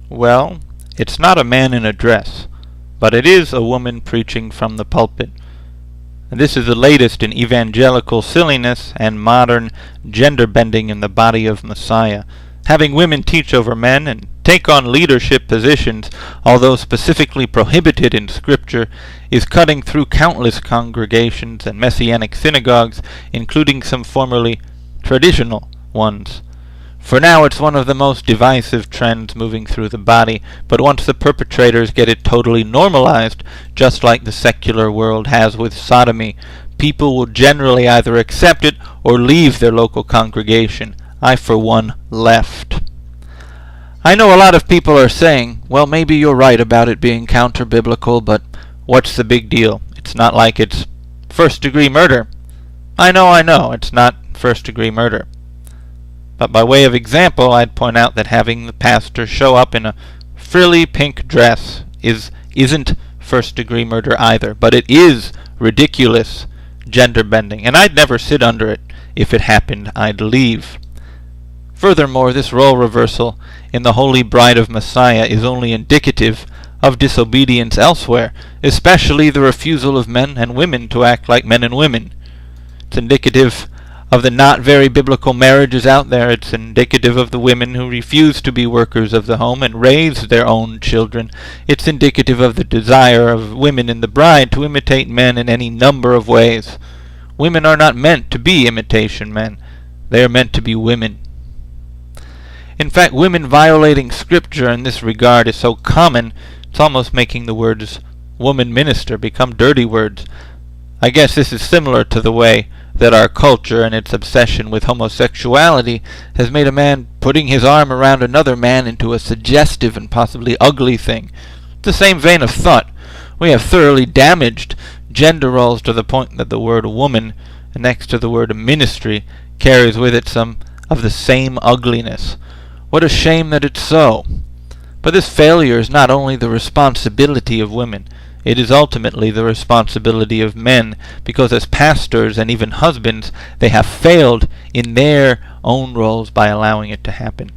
Well, it's not a man in a dress, but it is a woman preaching from the pulpit. And this is the latest in evangelical silliness and modern gender bending in the body of Messiah. Having women teach over men and take on leadership positions, although specifically prohibited in Scripture, is cutting through countless congregations and messianic synagogues, including some formerly traditional ones. For now it's one of the most divisive trends moving through the body, but once the perpetrators get it totally normalized, just like the secular world has with sodomy, people will generally either accept it or leave their local congregation. I, for one, left. I know a lot of people are saying, well, maybe you're right about it being counter-biblical, but what's the big deal? It's not like it's first-degree murder. I know, it's not first-degree murder. But by way of example, I'd point out that having the pastor show up in a frilly pink dress isn't first-degree murder either, but it is ridiculous gender bending, and I'd never sit under it. If it happened, I'd leave. Furthermore, this role reversal in the Holy Bride of Messiah is only indicative of disobedience elsewhere, especially the refusal of men and women to act like men and women. It's indicative of the not very biblical marriages out there. It's indicative of the women who refuse to be workers of the home and raise their own children. It's indicative of the desire of women in the bride to imitate men in any number of ways. Women are not meant to be imitation men. They are meant to be women. In fact, women violating Scripture in this regard is so common, it's almost making the words woman minister become dirty words. I guess this is similar to the way that our culture and its obsession with homosexuality has made a man putting his arm around another man into a suggestive and possibly ugly thing. It's the same vein of thought. We have thoroughly damaged gender roles to the point that the word woman, next to the word ministry, carries with it some of the same ugliness. What a shame that it's so. But this failure is not only the responsibility of women, it is ultimately the responsibility of men, because as pastors and even husbands, they have failed in their own roles by allowing it to happen.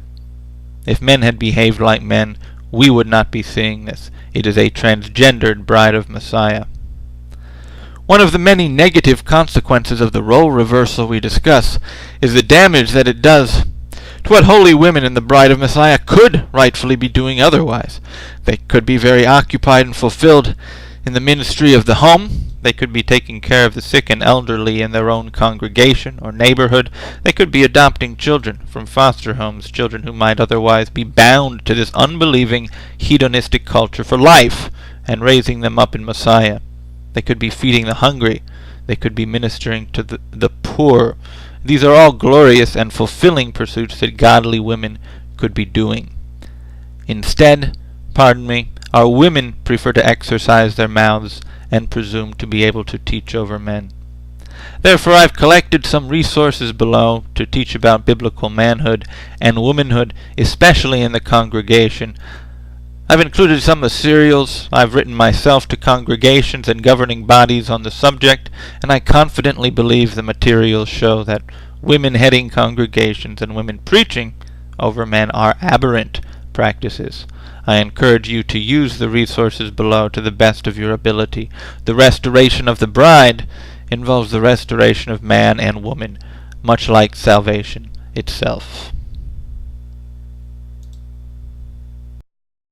If men had behaved like men, we would not be seeing this. It is a transgendered bride of Messiah. One of the many negative consequences of the role reversal we discuss is the damage that it does to what holy women in the bride of Messiah could rightfully be doing otherwise. They could be very occupied and fulfilled in the ministry of the home. They could be taking care of the sick and elderly in their own congregation or neighborhood. They could be adopting children from foster homes, children who might otherwise be bound to this unbelieving hedonistic culture for life, and raising them up in Messiah. They could be feeding the hungry. They could be ministering to the poor. These are all glorious and fulfilling pursuits that godly women could be doing. Instead, our women prefer to exercise their mouths and presume to be able to teach over men. Therefore, I've collected some resources below to teach about biblical manhood and womanhood, especially in the congregation. I've included some materials I've written myself to congregations and governing bodies on the subject, and I confidently believe the materials show that women heading congregations and women preaching over men are aberrant practices. I encourage you to use the resources below to the best of your ability. The restoration of the bride involves the restoration of man and woman, much like salvation itself.